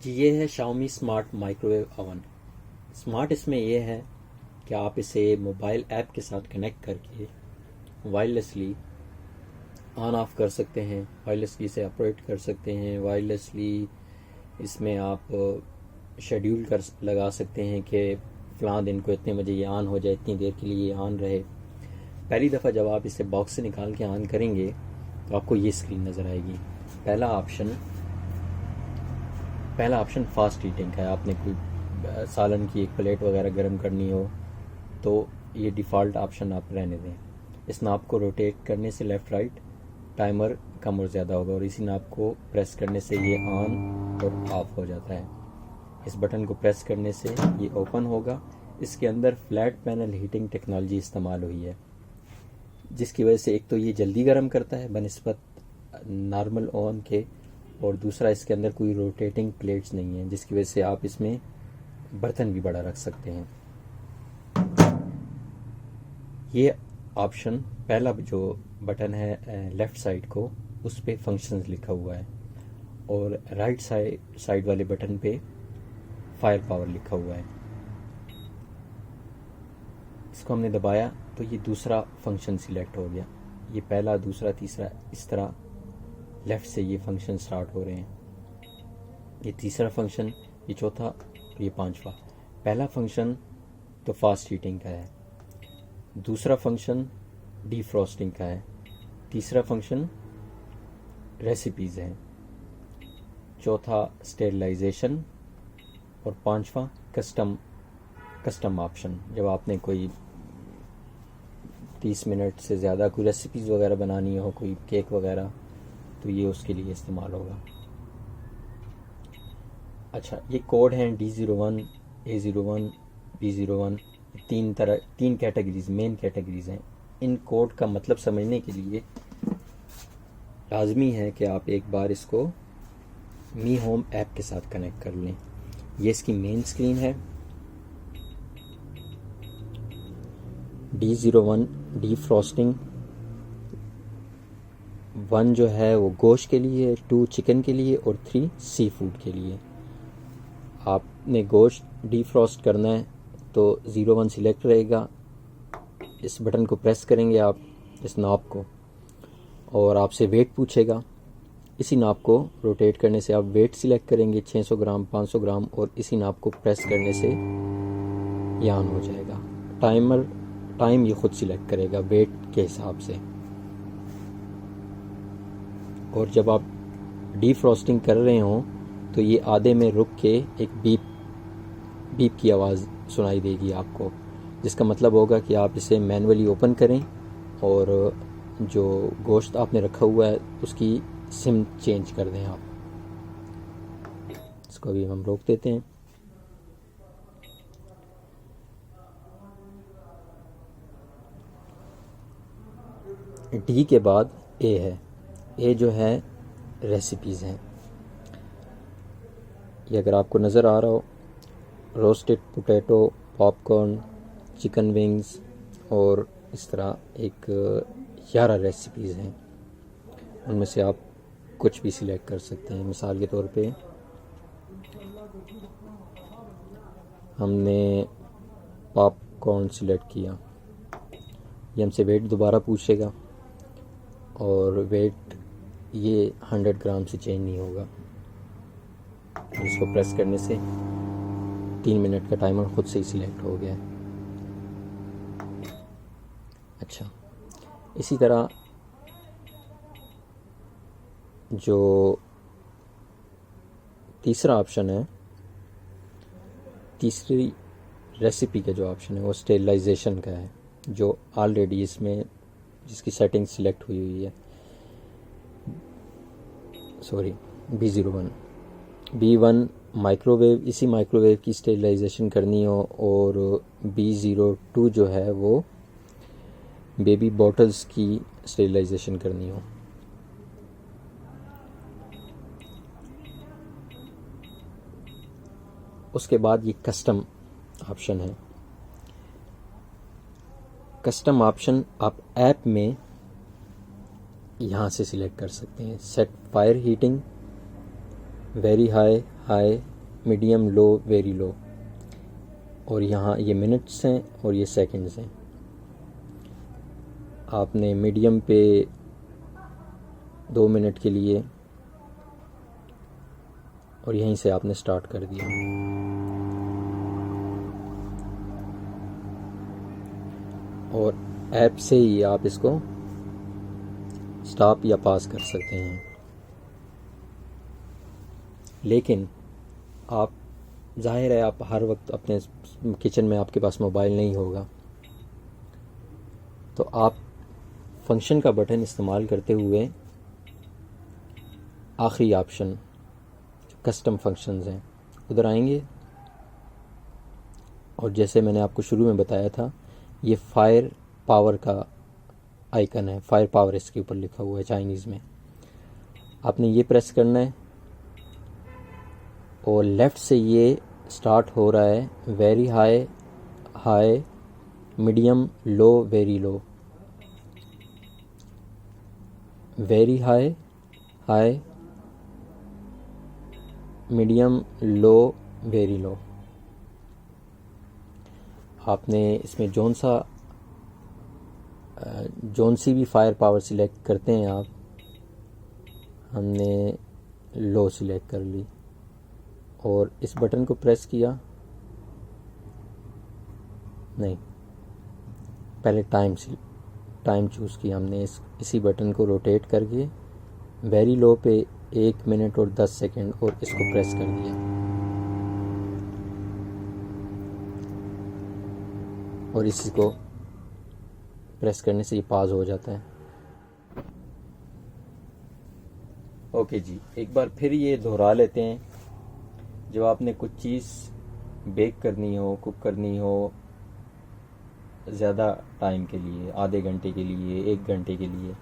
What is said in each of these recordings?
जी ये है Xiaomi smart microwave oven. Smart इसमें ये है कि आप इसे मोबाइल ऐप के साथ कनेक्ट करके वायरलेसली ऑन ऑफ कर सकते हैं, वायरलेसली इसे ऑपरेट कर सकते हैं, वायरलेसली इसमें आप शेड्यूल कर लगा सकते हैं कि फ़लाँ दिन को इतने बजे ये ऑन हो जाए, इतनी देर के लिए ये ऑन रहे। पहली दफ़ा जब आप इसे बॉक्स से निकाल के ऑन करेंगे तो आपको ये स्क्रीन नज़र आएगी। पहला ऑप्शन फास्ट हीटिंग का है। आपने कोई सालन की एक प्लेट वगैरह गर्म करनी हो तो ये डिफ़ॉल्ट ऑप्शन आप रहने दें। इस नाब को रोटेट करने से लेफ़्ट राइट टाइमर कम और ज़्यादा होगा और इसी नाब को प्रेस करने से ये ऑन और ऑफ हो जाता है। इस बटन को प्रेस करने से ये ओपन होगा। इसके अंदर फ्लैट पैनल हीटिंग टेक्नोलॉजी इस्तेमाल हुई है, जिसकी वजह से एक तो ये जल्दी गर्म करता है बनिस्बत नॉर्मल ओवन के, और दूसरा इसके अंदर कोई रोटेटिंग प्लेट्स नहीं है, जिसकी वजह से आप इसमें बर्तन भी बड़ा रख सकते हैं। ये ऑप्शन पहला जो बटन है लेफ़्ट साइड को, उस पे फंक्शंस लिखा हुआ है और राइट साइड वाले बटन पे फायर पावर लिखा हुआ है। इसको हमने दबाया तो ये दूसरा फंक्शन सिलेक्ट हो गया। ये पहला, दूसरा, तीसरा, इस तरह लेफ़्ट से ये फंक्शन स्टार्ट हो रहे हैं। ये तीसरा फंक्शन, ये चौथा, ये पांचवा। पहला फंक्शन तो फास्ट हीटिंग का है, दूसरा फंक्शन डीफ्रॉस्टिंग का है, तीसरा फंक्शन रेसिपीज़ है, चौथा स्टेरिलाइजेशन और पांचवा कस्टम ऑप्शन। जब आपने कोई 30 मिनट से ज़्यादा कोई रेसिपीज़ वगैरह बनानी हो, कोई केक वगैरह, तो ये उसके लिए इस्तेमाल होगा। अच्छा, ये कोड हैं D01, A01, B01। तीन कैटेगरीज, मेन कैटेगरीज हैं। इन कोड का मतलब समझने के लिए लाजमी है कि आप एक बार इसको मी होम ऐप के साथ कनेक्ट कर लें। ये इसकी मेन स्क्रीन है। D01 डीफ्रॉस्टिंग, 1 जो है वो गोश्त के लिए, 2 चिकन के लिए और 3 सी फूड के लिए। आपने गोश्त डीफ्रॉस्ट करना है तो 01 सिलेक्ट रहेगा। इस बटन को प्रेस करेंगे आप, इस नॉब को, और आपसे वेट पूछेगा। इसी नाप को रोटेट करने से आप वेट सिलेक्ट करेंगे, 600 ग्राम, 500 ग्राम, और इसी नाप को प्रेस करने से ये ऑन हो जाएगा। टाइम ये खुद सिलेक्ट करेगा वेट के हिसाब से। और जब आप डीफ्रॉस्टिंग कर रहे हों तो ये आधे में रुक के एक बीप की आवाज़ सुनाई देगी आपको, जिसका मतलब होगा कि आप इसे मैनुअली ओपन करें और जो गोश्त आपने रखा हुआ है उसकी सिम चेंज कर दें आप। इसको अभी हम रोक देते हैं। डी के बाद ए है। ए जो है रेसिपीज़ हैं। ये अगर आपको नज़र आ रहा हो, roasted potato, popcorn, chicken wings और इस तरह एक 11 रेसिपीज़ हैं। उनमें से आप कुछ भी सिलेक्ट कर सकते हैं। मिसाल के तौर पे हमने पॉपकॉर्न सिलेक्ट किया। ये हमसे वेट दोबारा पूछेगा और वेट ये 100 ग्राम से चेंज नहीं होगा। इसको प्रेस करने से 3 मिनट का टाइमर खुद से ही सिलेक्ट हो गया है। अच्छा, इसी तरह जो तीसरा ऑप्शन है, तीसरी रेसिपी का जो ऑप्शन है वो स्टेरिलाइजेशन का है, जो ऑलरेडी इसमें जिसकी सेटिंग सिलेक्ट हुई है। सॉरी, B01, B1 माइक्रोवेव, इसी माइक्रोवेव की स्टेरिलाइजेशन करनी हो, और B02 जो है वो बेबी बॉटल्स की स्टेरिलाइजेशन करनी हो। उसके बाद ये कस्टम ऑप्शन है। कस्टम ऑप्शन आप ऐप में यहाँ से सिलेक्ट कर सकते हैं। Set fire heating, very high, medium, low, very low. और यहाँ ये मिनट्स हैं और ये सेकंड्स हैं। आपने मीडियम पे 2 मिनट के लिए और यहीं से आपने स्टार्ट कर दिया। और ऐप से ही आप इसको स्टॉप या पास कर सकते हैं। लेकिन आप, जाहिर है आप हर वक्त अपने किचन में आपके पास मोबाइल नहीं होगा, तो आप फंक्शन का बटन इस्तेमाल करते हुए आखिरी ऑप्शन कस्टम फंक्शंस हैं उधर आएंगे। और जैसे मैंने आपको शुरू में बताया था, ये फायर पावर का आइकन है, फायर पावर इसके ऊपर लिखा हुआ है चाइनीज़ में। आपने ये प्रेस करना है और लेफ़्ट से ये स्टार्ट हो रहा है, very high, high, medium, low, very low, very high, high, medium, low, very low. आपने इसमें जौन सी भी फायर पावर सिलेक्ट करते हैं आप, हमने लो सिलेक्ट कर ली और इस बटन को प्रेस किया, नहीं, पहले टाइम चूज़ किया हमने। इसी बटन को रोटेट करके वेरी लो पे 1 मिनट और 10 सेकंड और इसको प्रेस कर दिया और इसी को प्रेस करने से ये पाज हो जाता है। ओके जी, एक बार फिर ये दोहरा लेते हैं। जब आपने कुछ चीज़ बेक करनी हो, कुक करनी हो ज़्यादा टाइम के लिए, आधे घंटे के लिए, 1 घंटे के लिए,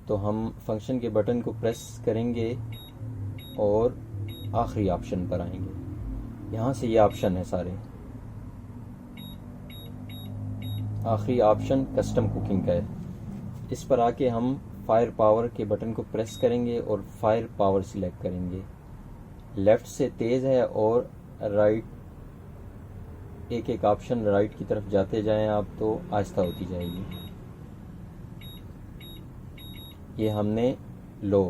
तो हम फंक्शन के बटन को प्रेस करेंगे और आखिरी ऑप्शन पर आएंगे। यहाँ से ये ऑप्शन है सारे। आखिरी ऑप्शन कस्टम कुकिंग का है। इस पर आके हम फायर पावर के बटन को प्रेस करेंगे और फायर पावर सिलेक्ट करेंगे। लेफ़्ट से तेज़ है और राइट, एक एक ऑप्शन राइट की तरफ जाते जाएं आप तो आहिस्ता होती जाएगी। ये हमने लो,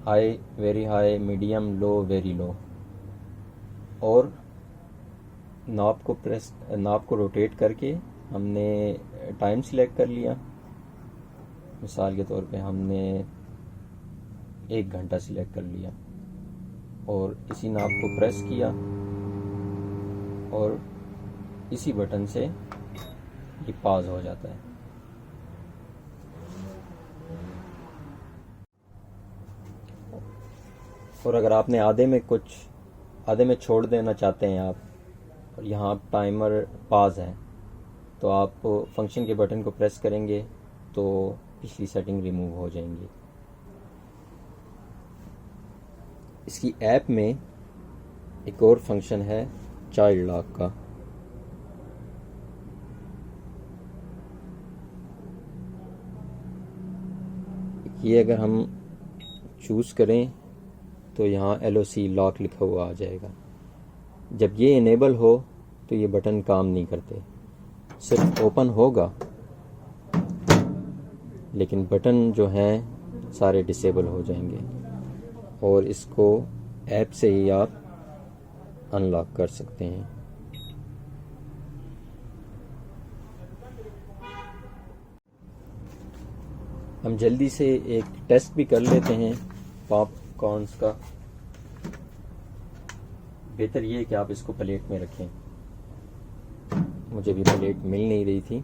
high, very high, medium, low, very low, और नॉब को रोटेट करके हमने टाइम सिलेक्ट कर लिया। मिसाल के तौर पे हमने 1 घंटा सिलेक्ट कर लिया और इसी नॉब को प्रेस किया और इसी बटन से ये पाज हो जाता है। और अगर आपने आधे में छोड़ देना चाहते हैं आप, और यहाँ टाइमर पाज है, तो आप फंक्शन के बटन को प्रेस करेंगे तो पिछली सेटिंग रिमूव हो जाएंगी। इसकी ऐप में एक और फंक्शन है चाइल्ड लॉक का। ये अगर हम चूज़ करें तो यहाँ LOC लॉक लिखा हुआ आ जाएगा। जब ये इनेबल हो तो ये बटन काम नहीं करते, सिर्फ ओपन होगा लेकिन बटन जो हैं सारे डिसेबल हो जाएंगे और इसको ऐप से ही आप अनलॉक कर सकते हैं। हम जल्दी से एक टेस्ट भी कर लेते हैं पॉपकॉर्न्स का। बेहतर ये है कि आप इसको प्लेट में रखें, मुझे भी प्लेट मिल नहीं रही थी।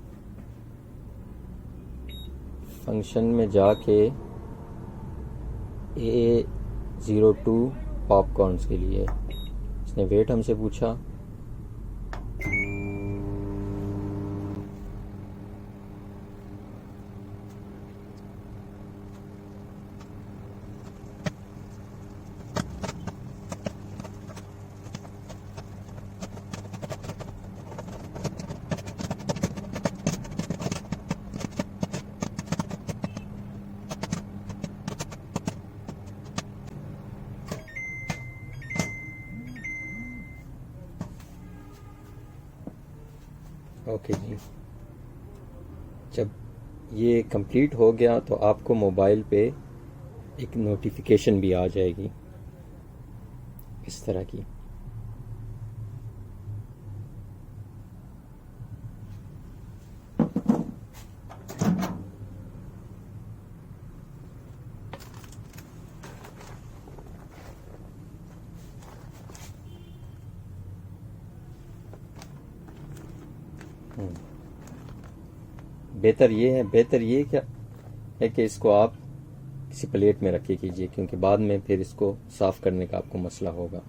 फंक्शन में जाके A02 पॉपकॉर्न्स के लिए इसने वेट हमसे पूछा, ओके जी, जब ये कंप्लीट हो गया तो आपको मोबाइल पे एक नोटिफिकेशन भी आ जाएगी इस तरह की। बेहतर ये क्या है कि इसको आप किसी प्लेट में रखे कीजिए, क्योंकि बाद में फिर इसको साफ़ करने का आपको मसला होगा।